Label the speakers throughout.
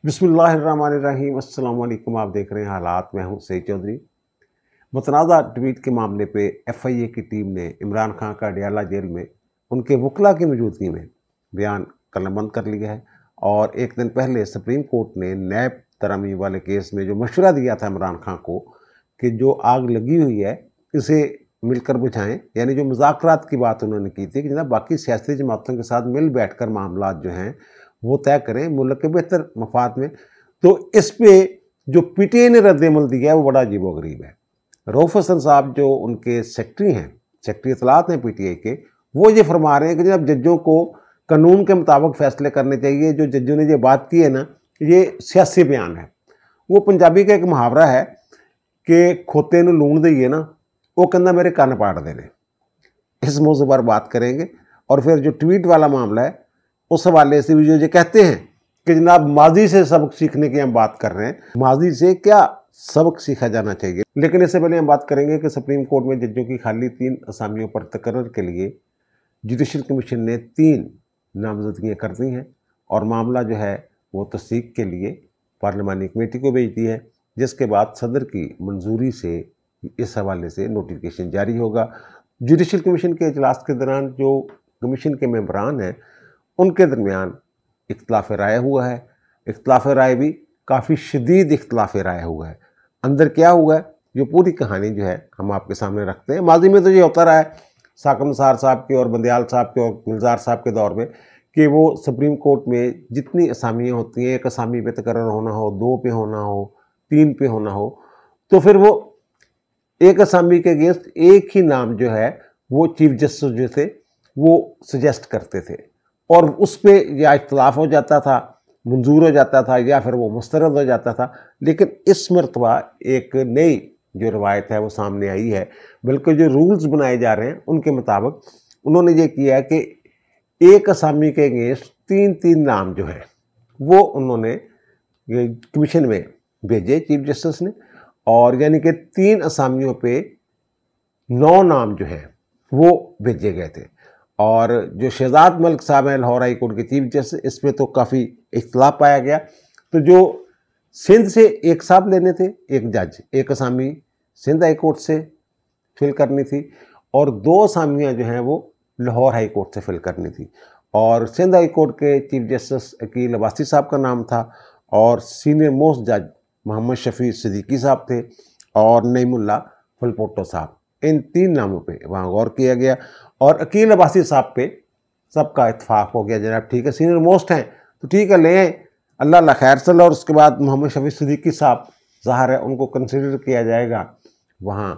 Speaker 1: बिस्मिल्लाहिर्रहमानिर्रहीम। अस्सलाम वालेकुम। आप देख रहे हैं हालात। मैं हूं सईद चौधरी। मुतनाज़ा ट्वीट के मामले पे एफआईए की टीम ने इमरान खान का अडयाला जेल में उनके वकला की मौजूदगी में बयान कलमबंद कर लिया है। और एक दिन पहले सुप्रीम कोर्ट ने नैब तरमीम वाले केस में जो मशवरा दिया था इमरान खान को कि जो आग लगी हुई है इसे मिलकर बुझाएं, यानी जो मुज़ाकरात की बात उन्होंने की थी कि जनाब बाकी सियासी जमातों के साथ मिल बैठ कर मामला जो हैं वो तय करें मुल्क के बेहतर मफाद में। तो इस पे जो पीटीआई ने रद्द-ए-अमल दिया है वो बड़ा अजीबो-गरीब है। रऊफ हसन साहब जो उनके सेक्रेटरी हैं, सेक्रेटरी इत्तलात हैं पीटीआई के, वो ये फरमा रहे हैं कि जब जजों को कानून के मुताबिक फैसले करने चाहिए। जो जजों ने ये बात की है ना, ये सियासी बयान है। वो पंजाबी का एक मुहावरा है कि खोते नूं लूण दईए ना, वो कहंदा मेरे कन्न पाड़ देने। इस मौजू पर बात करेंगे। और फिर जो ट्वीट वाला मामला है उस हवाले से भी जो ये कहते हैं कि जनाब माजी से सबक सीखने की हम बात कर रहे हैं, माजी से क्या सबक सीखा जाना चाहिए। लेकिन इससे पहले हम बात करेंगे कि सुप्रीम कोर्ट में जजों की खाली 3 असामियों पर तकर्रुर के लिए जुडिशल कमीशन ने 3 नामजदगियाँ कर दी हैं और मामला जो है वो तस्दीक के लिए पार्लिमानी कमेटी को भेज दी है, जिसके बाद सदर की मंजूरी से इस हवाले से नोटिफिकेशन जारी होगा। जुडिशल कमीशन के इजलास के दौरान जो कमीशन के मेंबरान हैं उनके दरमियान इख्तलाफ राय हुआ है। इख्तलाफ राय भी काफ़ी शदीद इख्तलाफ राय हुआ है। अंदर क्या हुआ है जो पूरी कहानी जो है हम आपके सामने रखते हैं। माजी में तो ये होता रहा है साकम निसार साहब के और बंदयाल साहब के और गुलजार साहब के दौर में कि वो सुप्रीम कोर्ट में जितनी असामियाँ होती हैं, एक असामी पे तकर्रर होना हो, 2 पे होना हो, 3 पे होना हो, तो फिर वो एक असामी के अगेंस्ट एक ही नाम जो है वो चीफ जस्टिस जो थे वो सजेस्ट करते थे और उस पर या इख्तलाफ हो जाता था, मंजूर हो जाता था, या फिर वो मुस्तरद हो जाता था। लेकिन इस मरतबा एक नई जो रवायत है वो सामने आई है, बल्कि जो रूल्स बनाए जा रहे हैं उनके मुताबिक उन्होंने ये किया है कि एक असामी के अगेंस्ट 3-3 नाम जो है वो उन्होंने कमीशन में भेजे चीफ जस्टिस ने, और यानी कि 3 असामियों पे 9 नाम जो हैं वो भेजे गए थे। और जो शहजाद मलिक साहब हैं लाहौर हाई कोर्ट के चीफ जस्टिस, इसमें तो काफ़ी इख्तलाफ पाया गया। तो जो सिंध से एक साहब लेने थे, एक जज, एक असामी सिंध हाई कोर्ट से फिल करनी थी और 2 असामियाँ जो हैं वो लाहौर हाई कोर्ट से फिल करनी थी। और सिंध हाई कोर्ट के चीफ जस्टिस अकील अब्बासी साहब का नाम था और सीनियर मोस्ट जज मोहम्मद शफी सिद्दीकी साहब थे और नईमुल्ला फलपोटो साहब। इन 3 नामों पे वहाँ गौर किया गया और अकील अब्बासी साहब पे सबका इत्तेफाक हो गया। जनाब ठीक है, सीनियर मोस्ट हैं तो ठीक है, ले अल्लाह ला खैर सल्ला। और उसके बाद मोहम्मद शफी सिद्दीकी साहब ज़ाहिर है उनको कंसिडर किया जाएगा वहाँ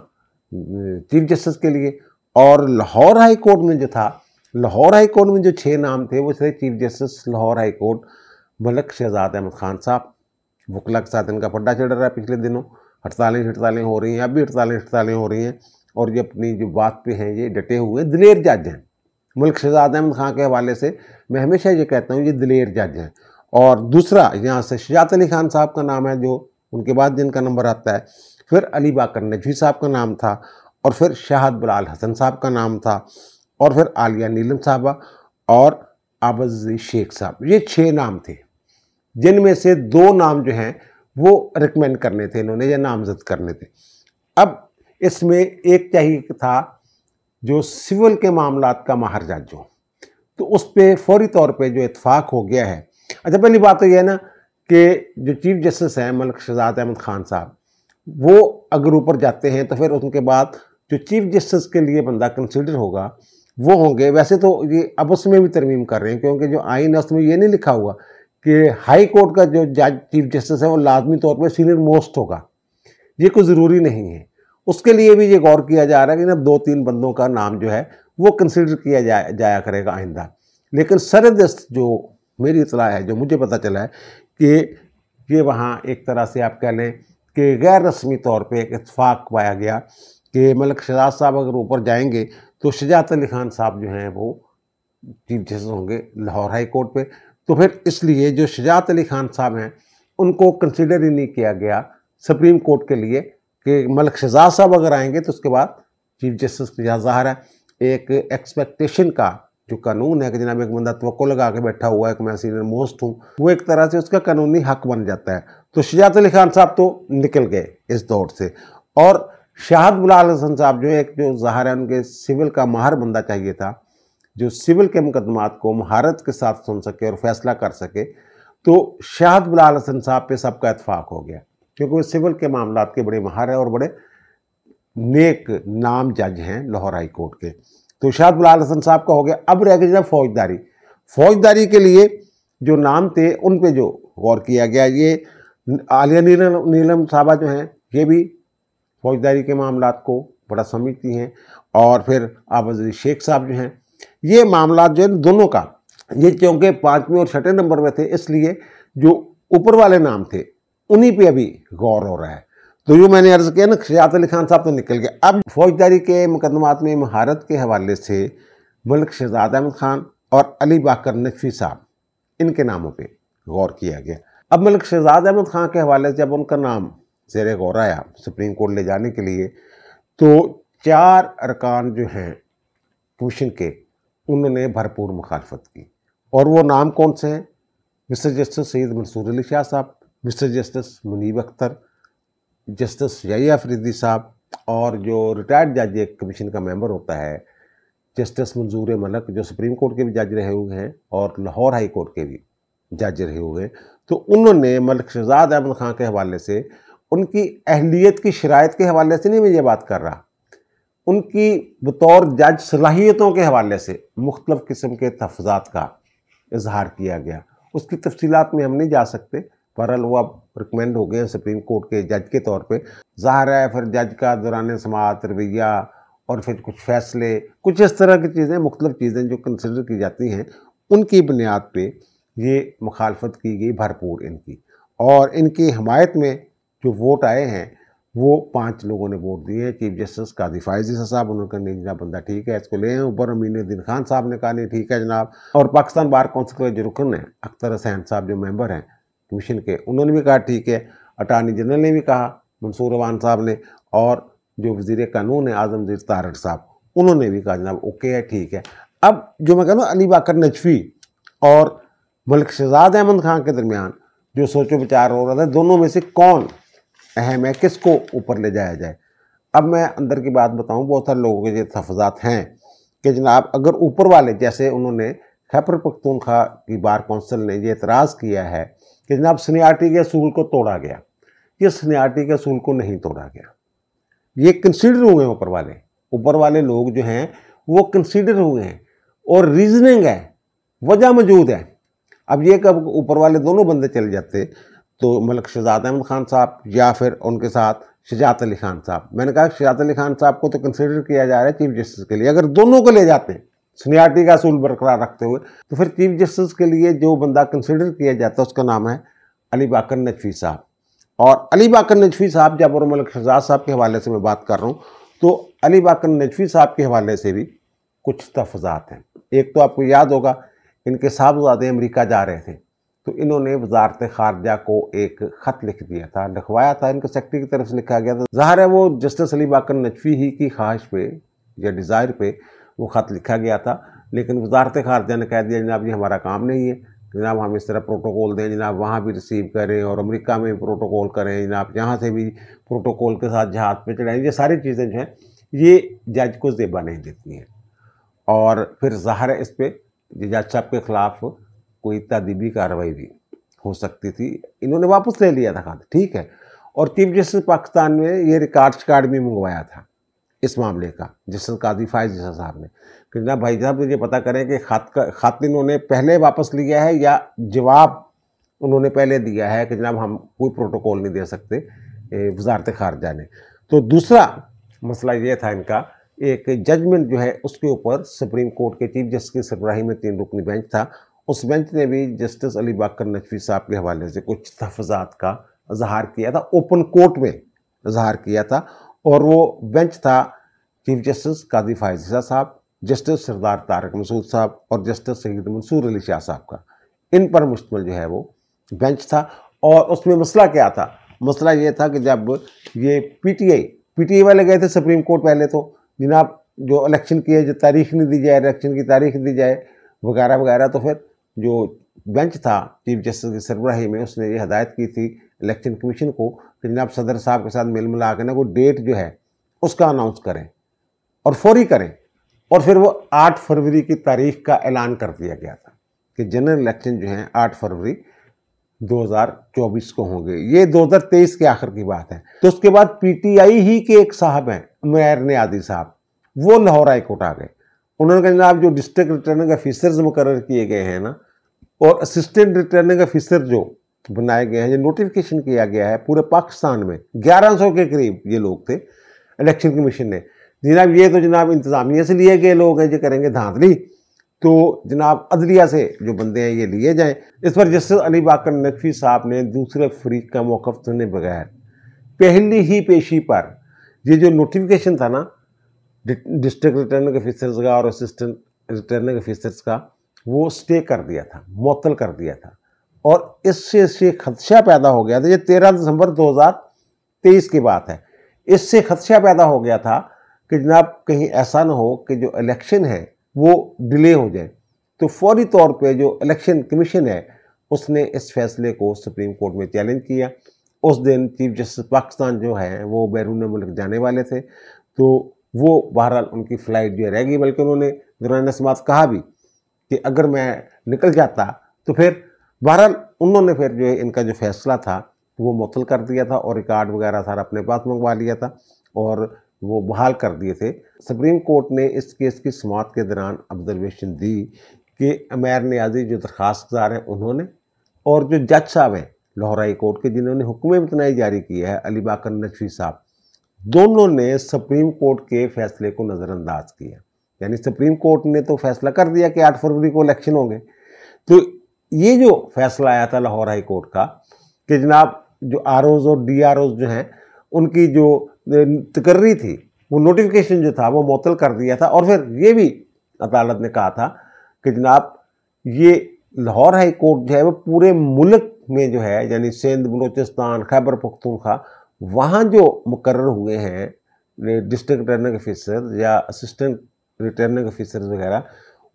Speaker 1: चीफ जस्टिस के लिए। और लाहौर हाई कोर्ट में जो था, लाहौर हाई कोर्ट में जो 6 नाम थे वो थे chief justice Lahore high court Malik Shahzad Ahmad Khan sahab. वकला के साथ इनका पड्डा चढ़ रहा है, पिछले दिनों हड़तालें हो रही हैं, अब भी हड़तालें हो रही हैं और ये अपनी जो बात पे हैं ये डटे हुए दिलेर जज हैं। मलिक शहजाद अहमद खान के हवाले से मैं हमेशा ये कहता हूँ ये दिलेर जज हैं। और दूसरा यहाँ से शुजात अली खान साहब का नाम है जो उनके बाद जिनका नंबर आता है, फिर अली बाकर नजवी साहब का नाम था और फिर शाहद बिलाल हसन साहब का नाम था और फिर आलिया नीलम साहबा और आबज़ शेख साहब। ये 6 नाम थे जिनमें से 2 नाम जो हैं वो रिकमेंड करने थे इन्होंने या नामजद करने थे। अब इसमें एक चाहिए था जो सिविल के मामलात का माहिर जज हो, तो उस पर फौरी तौर पे जो इत्तेफाक हो गया है। अच्छा, पहली बात तो यह है ना कि जो चीफ जस्टिस हैं मलिक शहजाद अहमद खान साहब, वो अगर ऊपर जाते हैं तो फिर उनके बाद जो चीफ जस्टिस के लिए बंदा कंसिडर होगा वो होंगे। वैसे तो ये अब उसमें भी तरमीम कर रहे हैं क्योंकि जो आइन है उसमें ये नहीं लिखा हुआ कि हाई कोर्ट का जो जज चीफ जस्टिस है वो लाजमी तौर पर सीनियर मोस्ट होगा, ये कोई ज़रूरी नहीं है। उसके लिए भी ये गौर किया जा रहा है कि ना 2-3 बंदों का नाम जो है वो कंसिडर किया जाया करेगा आइंदा। लेकिन सरदस्त जो मेरी इतला है, जो मुझे पता चला है कि ये वहाँ एक तरह से आप कह लें कि गैर रस्मी तौर पे एक इत्तेफाक पाया गया कि मलिक शहजाद साहब अगर ऊपर जाएंगे तो शुजात अली खान साहब जो हैं वो चीफ जस्टिस होंगे लाहौर हाई कोर्ट पे। तो फिर इसलिए जो शुजात अली खान साहब हैं उनको कंसिडर ही नहीं किया गया सुप्रीम कोर्ट के लिए कि मलिक शहजाद साहब अगर आएंगे तो उसके बाद चीफ जस्टिस की ज़ाहिर है एक एक्सपेक्टेशन का जो कानून है कि जनाब एक बंदा तवक्को लगा के बैठा हुआ है कि मैं सीनियर मोस्ट हूँ, वो एक तरह से उसका कानूनी हक बन जाता है। तो शुजात अली खान साहब तो निकल गए इस दौर से, और शाहद बिलाल हसन साहब जो एक जो ज़ाहिर है उनके सिविल का माहिर बंदा चाहिए था, जो सिविल के मुकदमात को महारत के साथ सुन सके और फैसला कर सके, तो शाहद बिलाल हसन साहब पे सबका इत्फाक हो गया, क्योंकि वो सिविल के मामलात के बड़े माहिर हैं और बड़े नेक नाम जज हैं लाहौर हाई कोर्ट के। तो शाहद बिलाल हसन साहब का हो गया। अब रह गई जब फौजदारी, फौजदारी के लिए जो नाम थे उन पे जो गौर किया गया, ये आलिया नीलम साहबा जो हैं ये भी फौजदारी के मामलात को बड़ा समझती हैं, और फिर आबद शेख साहब जो हैं, ये मामलात जो है दोनों का, ये क्योंकि 5वें और 6ठे नंबर में थे, इसलिए जो ऊपर वाले नाम थे उन्हीं पे अभी गौर हो रहा है। तो यूँ मैंने अर्ज़ किया ना, शुजात अली खान साहब तो निकल गए। अब फौजदारी के मुकदमात में महारत के हवाले से मलिक शहजाद अहमद खान और अली बाकर नजफी साहब, इनके नामों पे गौर किया गया। अब मलिक शहजाद अहमद खान के हवाले से जब उनका नाम ज़ेरे गौर आया सुप्रीम कोर्ट ले जाने के लिए, तो 4 अरकान जो हैं कमीशन के, उन्होंने भरपूर मुखालफत की। और वो नाम कौन से हैं? Mister justice Syed Mansoor Ali Shah sahab, mister justice Munib Akhtar, justice Yahya Afridi sahab, और जो रिटायर्ड जज एक कमीशन का मेंबर होता है जस्टिस मंजूर मलक, जो सुप्रीम कोर्ट के भी जज रहे हुए हैं और लाहौर हाई कोर्ट के भी जज रहे हुए हैं। तो उन्होंने मलिक शहजाद अहमद खान के हवाले से, उनकी अहलियत की शराइत के हवाले से नहीं मैं ये बात कर रहा, उनकी बतौर जज सलाहियतों के हवाले से मुख्तलिफ़ किस्म के तहफ़्फ़ुज़ात का इजहार किया गया। उसकी तफसीलात में हम नहीं जा सकते, बहरहाल वो अब रिकमेंड हो गए हैं सुप्रीम कोर्ट के जज के तौर पे। ज़ाहिर है फिर जज का दौरान समाअत रवैया और फिर कुछ फ़ैसले, कुछ इस तरह की चीज़ें, मुख्तलिफ़ चीज़ें जो कंसिडर की जाती हैं, उनकी बुनियाद पे ये मुखालफत की गई भरपूर इनकी। और इनकी हमायत में जो वोट आए हैं वो 5 लोगों ने वोट दिए हैं। चीफ जस्टिस काजी फ़ाइज़ ईसा साहब, उन्होंने कहा नहीं जनाब बंदा ठीक है, इसको ले आए। ऊपर अमीनुद्दीन खान साहब ने कहा नहीं ठीक है जनाब। और पाकिस्तान बार कौंसिल के जो रुकन हैं अख्तर हुसैन साहब जो मेंबर हैं कमीशन के, उन्होंने भी कहा ठीक है। अटार्नी जनरल ने भी कहा, मंसूर अवान साहब ने, और जो वज़ीर कानून है आज़मगीर तारड़ साहब, उन्होंने भी कहा जनाब ओके है, ठीक है। अब जो मैं कहूँ अली बाकर नजफी और मलिक शहजाद अहमद खान के दरमियान जो सोचो विचार हो रहा था, दोनों में से कौन अहम है, किसको ऊपर ले जाया जाए। अब मैं अंदर की बात बताऊं, बहुत सारे लोगों के ये तहफ़्फ़ुज़ात हैं कि जनाब अगर ऊपर वाले, जैसे उन्होंने खैबर पख्तूनख्वा की बार कौंसिल ने ये एतराज़ किया है कि जनाब सीनियरिटी के असूल को तोड़ा गया, ये सीनियरिटी के असूल को नहीं तोड़ा गया, ये कंसीडर हुए हैं ऊपर वाले लोग जो हैं वो कंसीडर हुए हैं, और रीजनिंग है, वजह मौजूद है। अब ये कब ऊपर वाले दोनों बंदे चले जाते तो मलिक शहजाद अहमद खान साहब या फिर उनके साथ शुजात अली खान साहब, मैंने कहा शुजात अली खान साहब को तो कंसीडर किया जा रहा है चीफ जस्टिस के लिए, अगर दोनों को ले जाते हैं सीनियरिटी का असूल बरकरार रखते हुए, तो फिर चीफ जस्टिस के लिए जो बंदा कंसीडर किया जाता है उसका नाम है अली बाकर नजफी साहब। और अली बाकर नजफी साहब, जब और मलिक शहजाद साहब के हवाले से मैं बात कर रहा हूँ, तो अली बाकर नजफी साहब के हवाले से भी कुछ तहफ़्फ़ुज़ात हैं। एक तो आपको याद होगा इनके साहबजादे अमेरिका जा रहे थे, तो इन्होंने वजारत ख़ारजा को एक ख़त लिख दिया था, लिखवाया था, इनके सेक्रेटरी की तरफ से लिखा गया था। ज़ाहिर है वो जस्टिस अली बाकर नजफी ही की ख्वाहिश पे या डिज़ायर पे वो ख़त लिखा गया था, लेकिन वजारत ख़ारजा ने कह दिया जनाब ये हमारा काम नहीं है, जनाब हम इस तरह प्रोटोकॉल दें, जनाब वहाँ भी रिसीव करें और अमेरिका में भी प्रोटोकॉल करें, जनाब यहाँ से भी प्रोटोकॉल के साथ जहाज़ पे चढ़ाएँ, ये सारी चीज़ें जो हैं ये जज को ज़ेबा नहीं देती हैं। और फिर ज़ाहिर है इस पर जज साहब के ख़िलाफ़ कोई तादीबी कार्रवाई भी हो सकती थी। इन्होंने वापस ले लिया था खत, ठीक है। और चीफ जस्टिस पाकिस्तान में ये रिकॉर्ड भी मंगवाया था इस मामले का, जस्टिस काजी फ़ाइज़ ईसा साहब ने, कि जनाब भाई साहब मुझे पता करें कि खत इन्होंने पहले वापस लिया है या जवाब उन्होंने पहले दिया है कि जनाब हम कोई प्रोटोकॉल नहीं दे सकते वजारत ख़ारजा ने। तो दूसरा मसला ये था इनका, एक जजमेंट जो है उसके ऊपर सुप्रीम कोर्ट के चीफ जस्टिस की सरबराही में 3 रुकनी बेंच था, उस बेंच ने भी जस्टिस अली बाकर नजफी साहब के हवाले से कुछ तहफ़्फ़ुज़ात का इजहार किया था, ओपन कोर्ट में इजहार किया था। और वो बेंच था चीफ जस्टिस काजी फ़ाइज़ ईसा साहब, जस्टिस सरदार तारक मसूद साहब और जस्टिस सैयद मंसूर अली शाह साहब का, इन पर मुश्तमिल जो है वो बेंच था। और उसमें मसला क्या था? मसला ये था कि जब ये पीटीआई वाले गए थे सुप्रीम कोर्ट, पहले तो जनाब जो इलेक्शन की है जो तारीख नहीं दी जाए, इलेक्शन की तारीख दी जाए वगैरह वगैरह। तो फिर जो बेंच था चीफ जस्टिस की सरबराही में, उसने ये हदायत की थी इलेक्शन कमीशन को कि जनाब सदर साहब के साथ मिल मिला के ना कोई डेट जो है उसका अनाउंस करें और फौरी करें। और फिर वो 8 फरवरी की तारीख का ऐलान कर दिया गया था कि जनरल इलेक्शन जो है 8 फरवरी 2024 को होंगे। ये 2023 के आखिर की बात है। तो उसके बाद पीटीआई ही के एक साहब हैं उमैर नियाज़ी साहब, वो लाहौर हाई कोर्ट आ गए। उन्होंने कहा जनाब जो डिस्ट्रिक्ट रिटर्निंग ऑफिसर्स मुकर्रर किए गए हैं ना, और असिस्टेंट रिटर्निंग ऑफिसर जो बनाए गए हैं, जो नोटिफिकेशन किया गया है पूरे पाकिस्तान में 1100 के करीब ये लोग थे इलेक्शन कमीशन ने, जनाब ये तो जनाब इंतजामिया से लिए गए लोग हैं जो करेंगे धांधली, तो जनाब अदलिया से जो बंदे हैं ये लिए जाएं। इस पर जस्टिस अली बाकर नकवी साहब ने दूसरे फरीक का मौक़िफ़ सुने बगैर पहली ही पेशी पर ये जो नोटिफिकेशन था ना डिस्ट्रिक्ट रिटर्निंग ऑफिसर्स का और असिस्टेंट रिटर्निंग ऑफिसर्स का, वो स्टे कर दिया था, मुअत्तल कर दिया था। और इससे खदशा पैदा हो गया था, ये 13 दिसंबर 2023 की बात है, इससे खदशा पैदा हो गया था कि जनाब कहीं ऐसा ना हो कि जो इलेक्शन है वो डिले हो जाए। तो फौरी तौर पे जो इलेक्शन कमीशन है उसने इस फैसले को सुप्रीम कोर्ट में चैलेंज किया। उस दिन चीफ जस्टिस पाकिस्तान जो है वो बैरून मुल्क जाने वाले थे, तो वो बहरहाल उनकी फ़्लाइट जो रह गई, बल्कि उन्होंने दौरान समात कहा भी कि अगर मैं निकल जाता तो फिर बहरहाल उन्होंने फिर जो है इनका जो फैसला था वो मुअत्तल कर दिया था और रिकॉर्ड वगैरह सारा अपने पास मंगवा लिया था और वो बहाल कर दिए थे। सुप्रीम कोर्ट ने इस केस की समाअत के दौरान ऑब्जर्वेशन दी कि उमैर नियाज़ी जो दरख्वास्तदार हैं उन्होंने, और जो जज साहब हैं लाहौर हाई कोर्ट के जिन्होंने हुक्म इम्तनाई जारी किया है अली बाकर नकवी साहब, दोनों ने सुप्रीम कोर्ट के फैसले को नज़रअंदाज किया। यानी सुप्रीम कोर्ट ने तो फैसला कर दिया कि 8 फरवरी को इलेक्शन होंगे, तो ये जो फैसला आया था लाहौर हाई कोर्ट का कि जनाब जो आरओज़ और डीआरओज़ जो हैं उनकी जो तकर्री थी वो नोटिफिकेशन जो था वो मुअत्तल कर दिया था। और फिर ये भी अदालत ने कहा था कि जनाब ये लाहौर हाई कोर्ट जो है वो पूरे मुल्क में जो है यानी सिंध, बलूचिस्तान, खैबर पख्तूनख्वा, वहाँ जो मुकर्रर हुए हैं डिस्ट्रिक्ट रिटर्निंग ऑफिसर या असिस्टेंट रिटर्निंग ऑफिसर वगैरह,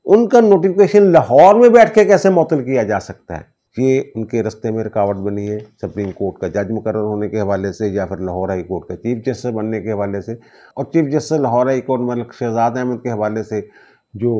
Speaker 1: उनका नोटिफिकेशन लाहौर में बैठ के कैसे मुअत्तल किया जा सकता है। ये उनके रास्ते में रुकावट बनी है सुप्रीम कोर्ट का जज मुकर्रर होने के हवाले से या फिर लाहौर हाई कोर्ट का चीफ जस्टिस बनने के हवाले से। और chief justice Lahore high court Malik Shahzad Ahmad के हवाले से जो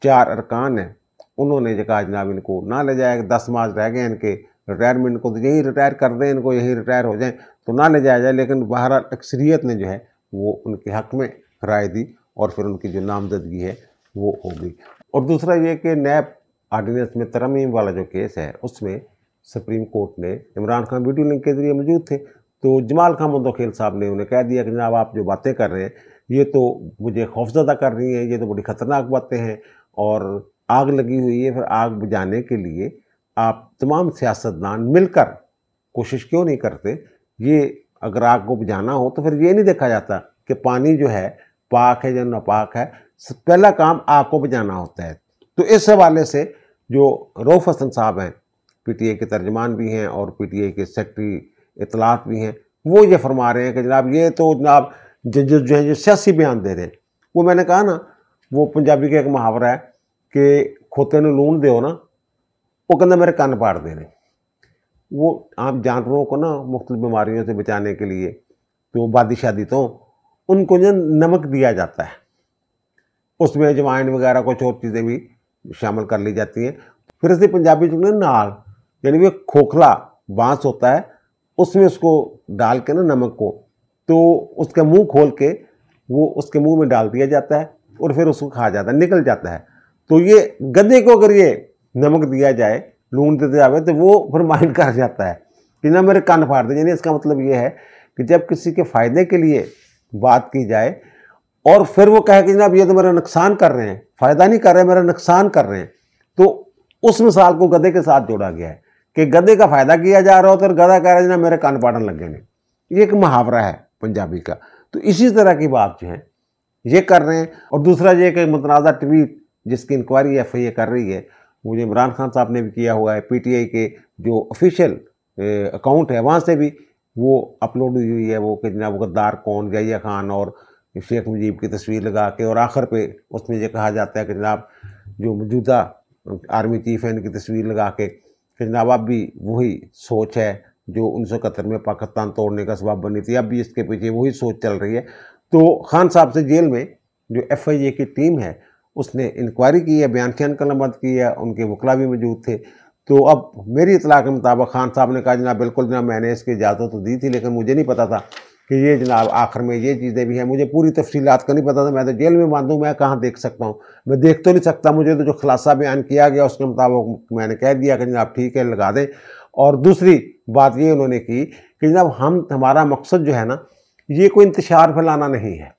Speaker 1: 4 अरकान हैं उन्होंने जो कहा जनाब इनको ना ले जाए, 10 मार्च रह गए इनके रिटायरमेंट को, तो यहीं रिटायर कर दें इनको, यहीं रिटायर हो जाएं तो ना ले जाया जाए। लेकिन बहरहाल अक्सरियत ने जो है वो उनके हक़ में राय दी और फिर उनकी जो नामजदगी है वो हो गई। और दूसरा ये कि नैब आर्डिनेंस में तरमीम वाला जो केस है उसमें सुप्रीम कोर्ट ने इमरान खान वीडियो लिंक के जरिए मौजूद थे, तो जमाल खान मुंतखिल साहब ने उन्हें कह दिया कि जनाब आप जो बातें कर रहे हैं ये तो मुझे खौफजदा कर रही हैं, ये तो बड़ी ख़तरनाक बातें हैं और आग लगी हुई है, फिर आग बुझाने के लिए आप तमाम सियासतदान मिलकर कोशिश क्यों नहीं करते। ये अगर आग को बुझाना हो तो फिर ये नहीं देखा जाता कि पानी जो है पाक है या नापाक है, पहला काम आग को बुझाना होता है। तो इस हवाले से जो रऊफ़ हसन साहब हैं, पीटीआई के तर्जमान भी हैं और पीटीआई के सेक्रेटरी इत्तलात भी हैं, वो ये फरमा रहे हैं कि जनाब ये तो जनाब जजेस जो हैं जो सियासी बयान दे रहे हैं। वो मैंने कहा ना, वो पंजाबी का एक मुहावरा है कि खोते ने लूण दो ना, वो कहना मेरे कान पाड़ दे रहे। वो आम जानवरों को ना मुख्तलिफ बीमारियों से बचाने के लिए तो बादी शादी तो उनको जो नमक दिया जाता है, उसमें अजवाइन वगैरह कुछ और चीज़ें भी शामिल कर ली जाती हैं। फिर इसे पंजाबी जो नाल यानी वो खोखला बांस होता है, उसमें उसको डाल के ना नमक को, तो उसका मुंह खोल के वो उसके मुंह में डाल दिया जाता है और फिर उसको खा जाता है, निकल जाता है। तो ये गधे को अगर ये नमक दिया जाए, लूण देते जाए, तो वो फिर माइंड कर जाता है कि ना मेरे कान फाड़ दे। यानी इसका मतलब ये है कि जब किसी के फ़ायदे के लिए बात की जाए और फिर वो कहे कि जनाब ये तो मेरा नुकसान कर रहे हैं, फ़ायदा नहीं कर रहे, मेरा नुकसान कर रहे हैं, तो उस मिसाल को गधे के साथ जोड़ा गया है कि गधे का फ़ायदा किया जा रहा हो तो गधा कह रहा है जनाब मेरे कान पाड़न लगे नहीं। ये एक मुहावरा है पंजाबी का। तो इसी तरह की बात जो है ये कर रहे हैं। और दूसरा ये कि मुतनाज़ा ट्वीट जिसकी इंक्वायरी FIA कर रही है, वो इमरान खान साहब ने भी किया हुआ है, PTI के जो ऑफिशियल अकाउंट है वहाँ से भी वो अपलोड हुई हुई है, वो कि जनाब गद्दार कौन, जहिया खान और शेख मुजीब की तस्वीर लगा के, और आखिर पे उसमें ये कहा जाता है कि जनाब जो मौजूदा आर्मी चीफ है इनकी तस्वीर लगा के कि जनाब अब भी वही सोच है जो 1971 में पाकिस्तान तोड़ने का सबब बनी थी, अब भी इसके पीछे वही सोच चल रही है। तो खान साहब से जेल में जो FIA की टीम है उसने इंक्वायरी की है, बयान कलमबंद की है, उनके वकला भी मौजूद थे। तो अब मेरी इतला के मुताबिक खान साहब ने कहा जनाब बिल्कुल जनाब मैंने इसकी इजाज़त तो दी थी, लेकिन मुझे नहीं पता था कि ये जनाब आखिर में ये चीज़ें भी हैं, मुझे पूरी तफसीलात का नहीं पता था, मैं तो जेल में बंद हूँ, मैं कहाँ देख सकता हूँ, मैं देख तो नहीं सकता, मुझे तो जो खुलासा बयान किया गया उसके मुताबिक मैंने कह दिया कि जनाब ठीक है लगा दें। और दूसरी बात ये उन्होंने की कि जनाब हमारा मकसद जो है ना ये कोई इंतशार फैलाना नहीं है,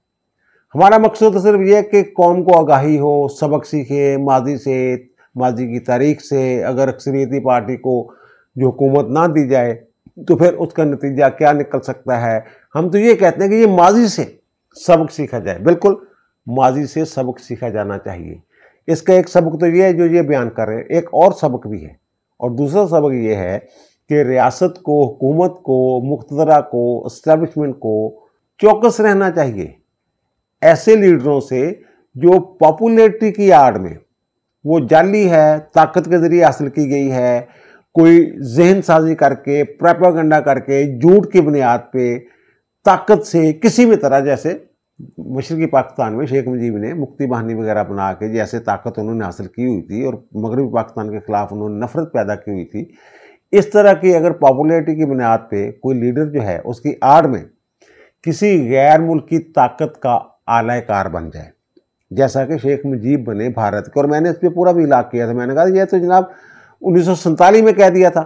Speaker 1: हमारा मकसद तो सिर्फ ये है कि कौम को आगाही हो, सबक सीखे माजी से, माजी की तारीख से। अगर अक्सरियती पार्टी को जो हुकूमत ना दी जाए तो फिर उसका नतीजा क्या निकल सकता है। हम तो ये कहते हैं कि ये माजी से सबक सीखा जाए, बिल्कुल माजी से सबक सीखा जाना चाहिए। इसका एक सबक तो ये है जो ये बयान कर रहे हैं, एक और सबक भी है, और दूसरा सबक ये है कि रियासत को, हुकूमत को, मुख्तदरा को, इस्टेब्लिशमेंट को चौकस रहना चाहिए ऐसे लीडरों से जो पॉपुलैरिटी की आड़ में, वो जाली है, ताकत के जरिए हासिल की गई है, कोई जहन साजी करके, प्रोपेगेंडा करके, झूठ की बुनियाद पे, ताकत से किसी भी तरह, जैसे मशरकी पाकिस्तान में शेख मुजीब ने मुक्ति बहानी वगैरह बना के जैसे ताकत उन्होंने हासिल की हुई थी और मगरबी पाकिस्तान के खिलाफ उन्होंने नफरत पैदा की हुई थी, इस तरह की अगर पॉपुलैरिटी की बुनियाद पे कोई लीडर जो है उसकी आड़ में किसी गैर मुल्की ताकत का आलाकार बन जाए, जैसा कि शेख मुजीब बने भारत के। और मैंने इस पर पूरा भी इलाक किया था, मैंने कहा यह तो जनाब 1947 में कह दिया था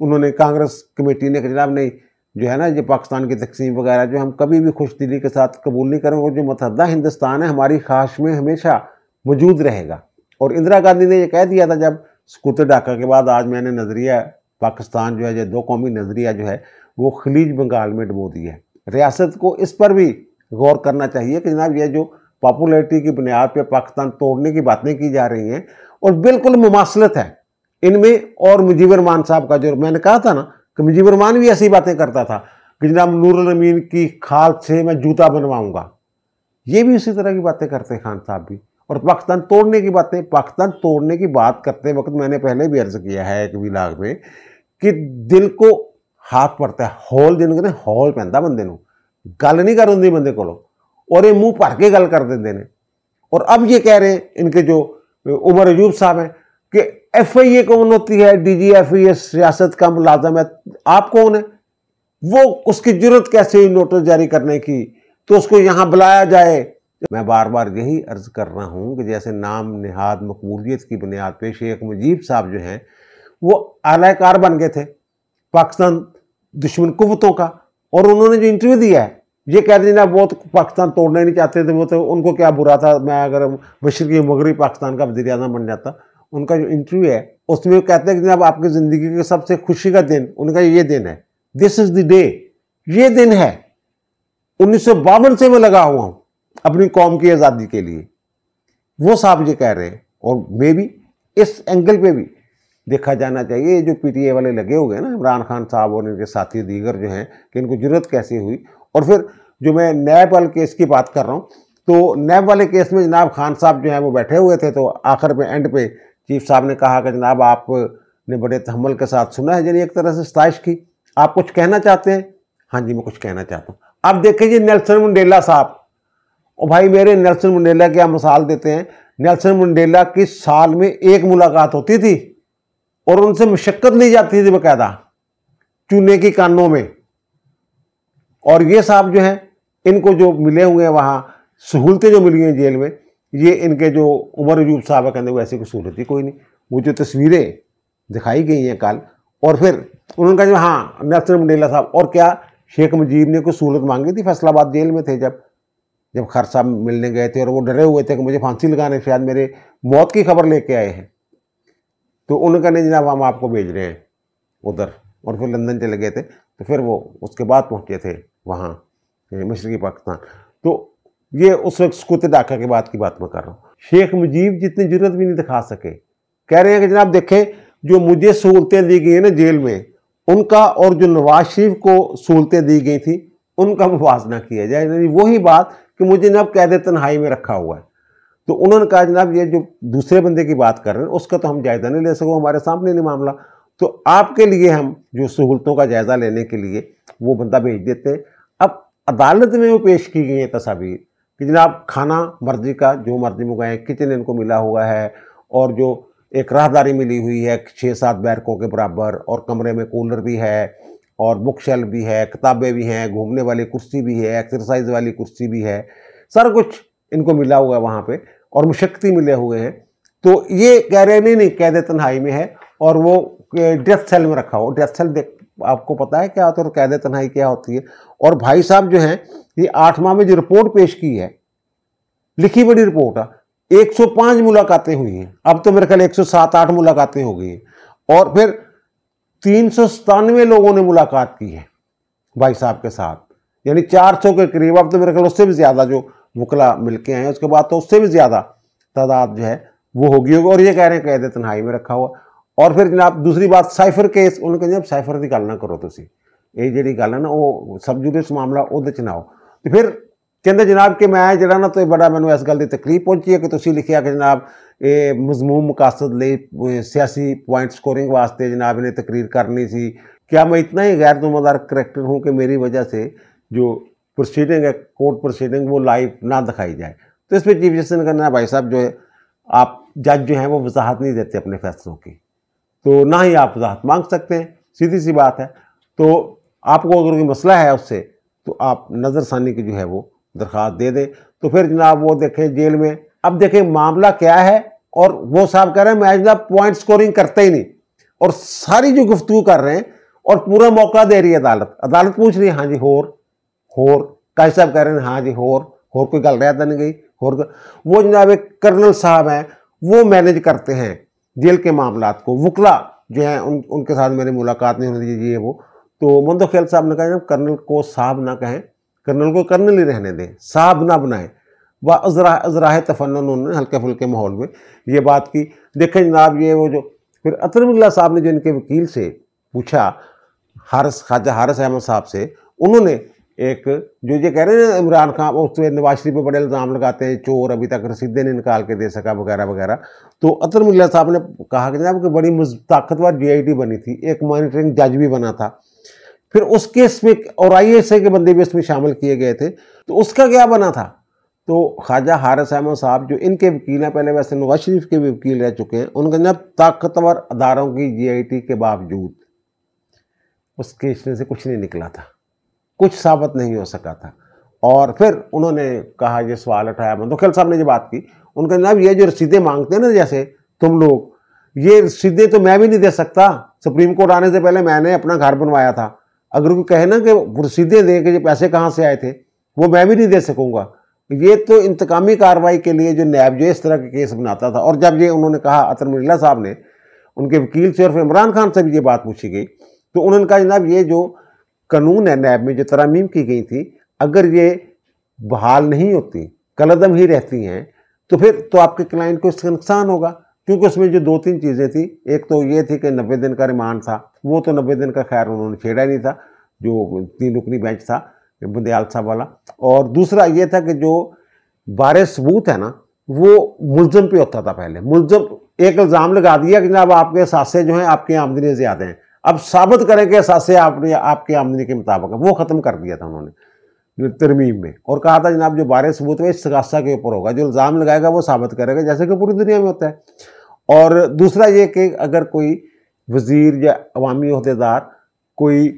Speaker 1: उन्होंने, कांग्रेस कमेटी ने, कि जनाब नहीं जो है ना ये पाकिस्तान की तकसीम वगैरह जो हम कभी भी खुश दिली के साथ कबूल नहीं करेंगे, और जो मुतहदा हिंदुस्तान है हमारी ख्वाहिश में हमेशा मौजूद रहेगा। और इंदिरा गांधी ने यह कह दिया था जब सकूत ढाका के बाद, आज मैंने नज़रिया पाकिस्तान जो है, जो 2 कौमी नज़रिया जो है वो खलीज बंगाल में डुबो दिया है। रियासत को इस पर भी गौर करना चाहिए कि जनाब ये जो पॉपुलैरिटी की बुनियाद पे पाकिस्तान तोड़ने की बातें की जा रही हैं और बिल्कुल मुमासलत है इनमें और मुजीबर रहमान साहब का, जो मैंने कहा था ना कि मुजीबर रहमान भी ऐसी बातें करता था कि जनाब नूरुल अमीन की खाल से मैं जूता बनवाऊंगा, ये भी उसी तरह की बातें करते हैं खान साहब भी। और पाकिस्तान तोड़ने की बातें, पाकिस्तान तोड़ने की बात करते वक्त मैंने पहले भी अर्ज किया है एक विलाग में कि दिल को हाथ पड़ता है, हॉल दिन कहते हॉल पैंदा बंदे नूं, गल नहीं कर होंगी बंदे को, और ये मुंह भर के गल कर देंगे ने। और अब ये कह रहे हैं इनके जो उमर अयूब साहब हैं कि FIA कौन होती है, DGFE सियासत का मुलाजम है, आप कौन है, वो उसकी जरूरत कैसे हुई नोटिस जारी करने की, तो उसको यहाँ बुलाया जाए। मैं बार बार यही अर्ज कर रहा हूँ कि जैसे नाम निहाद मकबूलियत की बुनियाद पे शेख मुजीब साहब जो हैं वो आलाकार बन गए थे पाकिस्तान दुश्मन कुव्वतों का, और उन्होंने जो इंटरव्यू दिया है ये कह रहे ना वो तो पाकिस्तान तोड़ना नहीं चाहते थे, वो तो उनको क्या बुरा था, मैं अगर मशरकी मगरबी पाकिस्तान का वज़ीर आज़म बन जाता। उनका जो इंटरव्यू है उसमें वो कहते हैं कि जनाब आपकी ज़िंदगी के सबसे खुशी का दिन उनका ये दिन है, दिस इज़ द डे, ये दिन है 1952 से मैं लगा हुआ हूँ अपनी कौम की आज़ादी के लिए, वो साहब ये कह रहे हैं। और मे भी इस एंगल पे भी देखा जाना चाहिए जो PTA वाले लगे हुए हैं ना, इमरान खान साहब और इनके साथी दीगर जो हैं, कि इनको जरूरत कैसे हुई। और फिर जो मैं नैब वाले केस की बात कर रहा हूँ, तो नैब वाले केस में जनाब खान साहब जो हैं वो बैठे हुए थे, तो आखिर पे एंड पे चीफ साहब ने कहा कि जनाब आपने बड़े तहम्मुल के साथ सुना है, यानी एक तरह से सताइश की, आप कुछ कहना चाहते हैं। हाँ जी मैं कुछ कहना चाहता हूँ। अब देखिए नेल्सन मंडेला साहब, और भाई मेरे नेल्सन मंडेला की आप मिसाल देते हैं, नेल्सन मंडेला की साल में 1 मुलाकात होती थी और उनसे मशक्कत ली जाती थी बाकायदा चूने की कानों में। और ये साहब जो हैं इनको जो मिले हुए हैं वहाँ सहूलतें जो मिली हैं जेल में, ये इनके जो उमर अयूब साहब है कहते वैसी कोई सहूलत ही कोई नहीं। वो जो तस्वीरें दिखाई गई हैं कल, और फिर उन्होंने कहा जो हाँ नेल्सन मंडेला साहब, और क्या शेख मुजीब ने कोई सहूलत मांगी थी, फैसलाबाद जेल में थे जब खर साहब मिलने गए थे और वो डरे हुए थे कि मुझे फांसी लगाने, शायद मेरे मौत की खबर लेके आए हैं, तो उन्होंने कहा नहीं जनाब हम आपको भेज रहे हैं उधर, और फिर लंदन चले गए थे। तो फिर वो उसके बाद पहुँचे थे वहाँ मशरकी पाकिस्तान। तो ये उस वक्त सकूत ढाका के बाद की बात मैं कर रहा हूँ। शेख मुजीब जितनी जरूरत भी नहीं दिखा सके, कह रहे हैं कि जनाब देखें जो मुझे सहूलतें दी गई हैं ना जेल में, उनका और जो नवाज शरीफ को सहूलतें दी गई थी उनका मुवाजना किया जाए। यानी वही बात कि कि मुझे जनाब कैद तन्हाई में रखा हुआ है। तो उन्होंने कहा जनाब ये जो दूसरे बंदे की बात कर रहे हैं उसका तो हम जायज़ा नहीं ले सकते, हमारे सामने नहीं मामला, तो आपके लिए हम जो सहूलतों का जायज़ा लेने के लिए वो बंदा भेज देते हैं। अब अदालत में वो पेश की गई है तस्वीर कि जनाब खाना मर्जी का जो मर्जी मंगाएं, किचन इनको मिला हुआ है और जो एक राहदारी मिली हुई है 6-7 बैरकों के बराबर, और कमरे में कूलर भी है और बुक शेल्फ भी है, किताबें भी हैं, घूमने वाली कुर्सी भी है, एक्सरसाइज वाली कुर्सी भी है, सारा कुछ इनको मिला हुआ है वहाँ पे और मुशक्कती मिले हुए हैं। तो ये कह रहे नहीं नहीं कैद तन्हाई में है और वो डेथ सेल में रखा हो। डेथ सेल देख आपको पता है क्या होता है और कैद तन्हाई क्या होती है। और भाई साहब जो हैं ये 8 माह में जो रिपोर्ट पेश की है, लिखी बड़ी रिपोर्ट है, 105 मुलाकातें हुई हैं, अब तो मेरे ख्याल 107-8 मुलाकातें हो गई हैं, और फिर 397 लोगों ने मुलाकात की है भाई साहब के साथ, यानी 400 के करीब। अब तो मेरे ख्याल उससे भी ज़्यादा जो वकला मिलके आए हैं उसके बाद तो उससे भी ज़्यादा तादाद जो है वो होगी। और ये कह रहे हैं कैद तन्हाई में रखा हुआ। और फिर जनाब दूसरी बात साइफर केस, उन्होंने कहा जब साइफर की गल ना करो तुसी, ये जी गल है ना वो सब जुडिस मामला वो च ना हो। तो फिर कहते जनाब कि मैं जरा ना तो बड़ा मैंने इस गल की तकलीफ पहुंची है कि तुसी लिखिया कि जनाब ये मजमूम मकासद ले सियासी पॉइंट स्कोरिंग वास्ते जनाब ने तकरीर करनी सी। क्या मैं इतना ही गैर जिम्मेदार करैक्टर हूँ कि मेरी वजह से जो प्रोसीडिंग है कोर्ट प्रोसीडिंग वो लाइव ना दिखाई जाए। तो इस पर चीफ जस्टिस ने कहना भाई साहब जो है आप जज जो हैं वो वजाहत नहीं देते अपने फैसलों की, तो ना ही आप वजाहत मांग सकते हैं, सीधी सी बात है। तो आपको अगर कोई मसला है उससे तो आप नज़रसानी की जो है वो दरख्वास्त दे दें। तो फिर जनाब वो देखें जेल में, अब देखें मामला क्या है, और वो साहब कह रहे हैं मैं जनाब पॉइंट स्कोरिंग करते ही नहीं, और सारी जो गुफ्तगू कर रहे हैं और पूरा मौका दे रही है अदालत। अदालत पूछ रही है हाँ जी होर काजी साहब कह रहे हैं हाँ जी होर कोई गल रहता नहीं गई होर। वो जनाब एक कर्नल साहब हैं वो मैनेज करते हैं जेल के मामलात को, वकला जो हैं उनके साथ मेरी मुलाकात नहीं होनी चाहिए वो। तो मुंदो खेल साहब ने कहा कर्नल को साहब ना कहें, कर्नल को कर्नल ही रहने दें, साहब ना बनाएं। व अजराह तफन्नुन उन्होंने हल्के फुल्के माहौल में ये बात की। देखें जनाब ये वो जो फिर अतर मुल्ला साहब ने जो इनके वकील से पूछा, ख्वाजा हारिस अहमद साहब से, उन्होंने एक जो ये कह रहे हैं इमरान खान उस पर नवाज शरीफ पर बड़े इल्ज़ाम लगाते हैं चोर अभी तक रसीदें नहीं निकाल के दे सका वगैरह वगैरह। तो अतर मुल्ला साहब ने कहा कि जनाब कि बड़ी ताकतवर GIT बनी थी, एक मॉनिटरिंग जज भी बना था, फिर उस केस में और IAS के बंदे भी इसमें शामिल किए गए थे, तो उसका क्या बना था। तो ख्वाजा हारिस अहमद साहब जो इनके वकील हैं, पहले वैसे नवाज शरीफ के भी वकील रह चुके हैं, उनका जनाब ताकतवर अदारों की GIT के बावजूद उस केस में से कुछ नहीं निकला था, कुछ साबित नहीं हो सका था। और फिर उन्होंने कहा, ये सवाल उठाया मंदो खेल साहब ने जो बात की, उनका जनाब ये जो रसीदें मांगते हैं ना जैसे तुम लोग, ये रसीदें तो मैं भी नहीं दे सकता, सुप्रीम कोर्ट आने से पहले मैंने अपना घर बनवाया था, अगर कोई कहे ना कि रसीदें दे के ये पैसे कहाँ से आए थे, वो मैं भी नहीं दे सकूँगा। ये तो इंतकामी कार्रवाई के लिए जो नैब जो इस तरह के केस बनाता था। और जब ये उन्होंने कहा अतर मुल्ला साहब ने उनके वकील से और फिर इमरान खान से भी ये बात पूछी गई, तो उन्होंने कहा जनाब ये जो कानून है नैब में जो तरमीम की गई थी, अगर ये बहाल नहीं होती, कलअदम ही रहती हैं, तो फिर तो आपके क्लाइंट को इसका नुकसान होगा, क्योंकि उसमें जो 2-3 चीज़ें थी, एक तो ये थी कि 90 दिन का रिमांड था, वो तो 90 दिन का खैर उन्होंने छेड़ा नहीं था, जो 3 रुकनी बेंच था बंदयाल साहब वाला। और दूसरा ये था कि जो बारे सबूत है ना वो मुलजम पे होता था। पहले मुलजम एक इल्ज़ाम लगा दिया कि जनाब आपके असासे जो हैं आपकी आमदनी ज़्यादा हैं, अब साबित करें कि असासे आपकी आमदनी के मुताबिक, वो ख़त्म कर दिया था उन्होंने तरमीम में, और कहा था जनाब जो बारे सबूत है इस्तगासा के ऊपर होगा, जो इल्ज़ाम लगाएगा वो साबित करेगा, जैसे कि पूरी दुनिया में होता है। और दूसरा ये कि अगर कोई वज़ीर या अवामी ओहदेदार कोई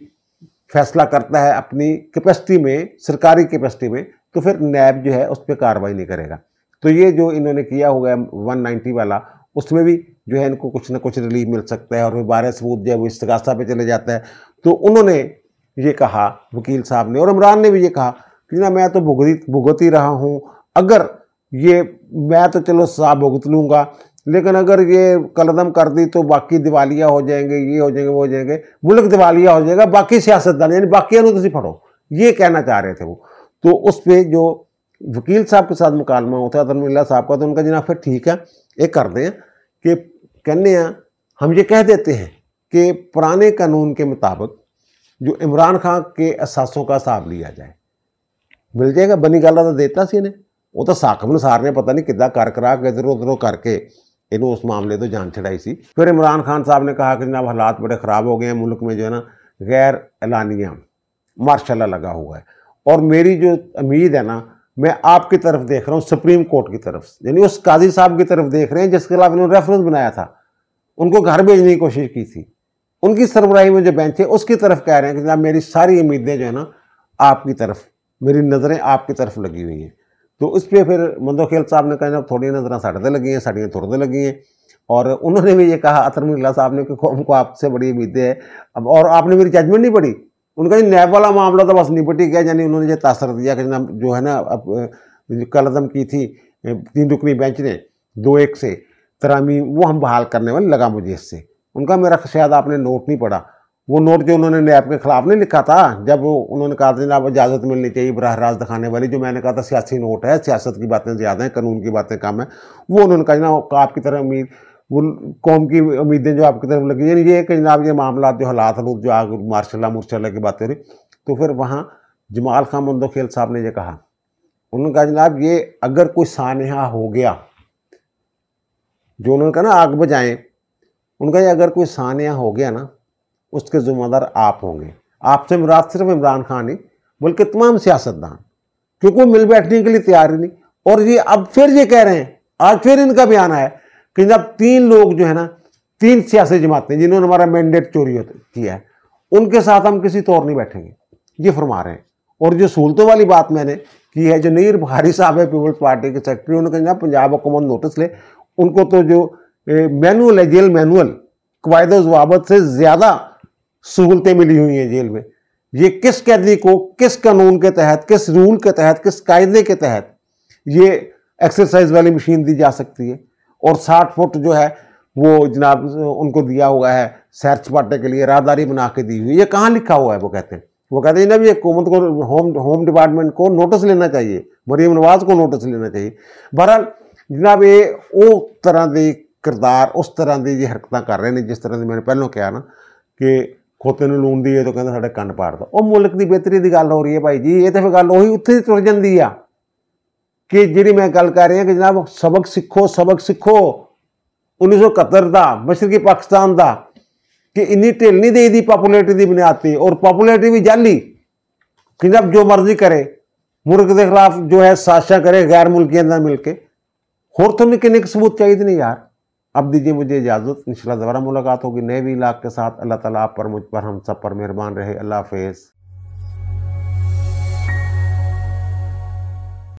Speaker 1: फैसला करता है अपनी कैपेसिटी में, सरकारी कैपेसिटी में, तो फिर नैब जो है उस पर कार्रवाई नहीं करेगा। तो ये जो इन्होंने किया हुआ है 190 वाला, उसमें भी जो है इनको कुछ ना कुछ रिलीफ मिल सकता है, और बारे सबूत जो है वो इस्तगासा पे चले जाता है। तो उन्होंने ये कहा वकील साहब ने, और इमरान ने भी ये कहा कि ना मैं तो भुगत ही रहा हूँ, अगर ये मैं तो चलो साहब भुगत लूँगा, लेकिन अगर ये कलदम कर दी तो बाकी दिवालिया हो जाएंगे, ये हो जाएंगे, वो हो जाएंगे, मुल्क दिवालिया हो जाएगा, बाकी सियासतदान यानी बाकी तुम फड़ो, ये कहना चाह रहे थे वो। तो उस पर जो वकील साहब के साथ मुकालमा होता है अतर मुल्ला साहब का, तो उनका जनाब फिर ठीक है एक कर दें कि कहने हैं हम ये कह देते हैं कि पुराने कानून के मुताबिक जो इमरान खान के असासों का हिसाब लिया जाए, मिल जाएगा। बनी गल तो देता सी इन्हें, वो तो साकब अनुसार ने पता नहीं किदा कर करा के इधरों उधरों करके इन्हों उस मामले तो जान छड़ाई सी। फिर इमरान खान साहब ने कहा कि जनाब हालात बड़े ख़राब हो गए हैं मुल्क में, जो है ना गैर एलानिया मार्शल लगा हुआ है, और मेरी जो उम्मीद है ना, मैं आपकी तरफ देख रहा हूँ, सुप्रीम कोर्ट की तरफ, यानी उस काजी साहब की तरफ देख रहे हैं जिसके खिलाफ इन्होंने रेफरेंस बनाया था, उनको घर भेजने की कोशिश की थी, उनकी सरबराही में जो बेंच है उसकी तरफ कह रहे हैं कि जनाब मेरी सारी उम्मीदें जो है ना आपकी तरफ, मेरी नज़रें आपकी तरफ लगी हुई हैं। तो उस पर फिर मंदोखेल साहब ने कहा जनाब थोड़ी नज़र साढ़े लगी हैं, साड़ियाँ थोड़े लगी हैं, और उन्होंने भी ये कहा अतर मिल्ला साहब ने कि उनको आपसे बड़ी उम्मीदें हैं, अब और आपने मेरी जजमेंट नहीं पढ़ी। उनका जी नैब वाला मामला तो बस निपटी गया, यानी उन्होंने ये तासर दिया कि जनाब जो है ना अब कलदम की थी 3 रुकनी बेंच ने 2-1 से तरामी, वो हम बहाल करने वाले लगा मुझे इससे। उनका मेरा शायद आपने नोट नहीं पढ़ा, वो नोट जो उन्होंने नैब के खिलाफ नहीं लिखा था, जब उन्होंने कहा था जनाब इजाज़त मिलनी चाहिए बराह रास्त दिखाने वाली, जो मैंने कहा था सियासी नोट है, सियासत की बातें ज़्यादा हैं, कानून की बातें कम है, वो उन्होंने कहा जनाब आपकी तरह उम्मीद, वो कौम की उम्मीदें जो आपकी तरफ लगी, यानी ये कि जनाब ये मामला जो हालात जो आग मार्शल मुर्शल की बातें हो रही। तो फिर वहाँ जमाल खान मंदोखेल साहब ने ये कहा, उन्होंने कहा जनाब ये अगर कोई सानहा हो गया, जो उन्होंने कहा ना आग बुझाएं, उनका ये अगर कोई सानहा हो गया ना उसके ज़िम्मेदार आप होंगे। आपसे मुराद सिर्फ इमरान खान नहीं बल्कि तमाम सियासतदान, क्योंकि वो मिल बैठने के लिए तैयार ही नहीं। और ये अब फिर ये कह रहे हैं, आज फिर इनका बयान आया कि जब 3 लोग जो है ना 3 सियासी जमातें जिन्होंने हमारा मैंडेट चोरी किया है, उनके साथ हम किसी तौर नहीं बैठेंगे, ये फरमा रहे हैं। और जो सहूलतों वाली बात मैंने की है, जो नईर बुखारी साहब है पीपल्स पार्टी के सेक्रेटरी, उन्होंने कहा पंजाब हुकूमत नोटिस ले, उनको तो जो मैनुअल है जेल मैनुअल कवायद ज़वाबत से ज़्यादा सहूलतें मिली हुई हैं जेल में। ये किस कैदी को किस कानून के तहत, किस रूल के तहत, किस कायदे के तहत ये एक्सरसाइज वाली मशीन दी जा सकती है, और 60 फुट जो है वो जनाब उनको दिया हुआ है सैर सपाटे के लिए, राहदारी बना के दी हुई, ये कहाँ लिखा हुआ है? वो कहते हैं जनाब ये हुकूमत को होम डिपार्टमेंट को नोटिस लेना चाहिए, मरीम नवाज को नोटिस लेना चाहिए। बहरहाल जनाब ये वो तरह के किरदार, उस तरह की जी हरकत कर रहे हैं जिस तरह की मैंने पहलों कहा ना कि खोते ਨੂੰ लूण दी है तो कहते साढ़े कंन पाड़दा। वो मुल्क की बेहतरी की गल हो रही है भाई जी, ये तो फिर गल उही उत्थे तुर जाती आ कि जी मैं गल कर रही हाँ कि जनाब सबक सीखो, सबक सीखो 1971 का मशरकी पाकिस्तान का, कि इन्नी ढिल नहीं दी पॉपुलैरिटी की बुनियाद पर, और पॉपुलैरिटी भी जाली कि जब जो मर्जी करे मुल्क के खिलाफ जो है साजिशां करे गैर मुल्कियों के मिल के। होर तो किन्ने सबूत चाहिए नहीं यार। अब दीजिए मुझे इजाज़त, इंशाल्लाह दोबारा मुलाकात होगी नए भी इलाक़ के साथ। अल्लाह ताला आप पर, मुझ पर, हम सब पर मेहरबान रहे। अल्लाह हाफ़िज़।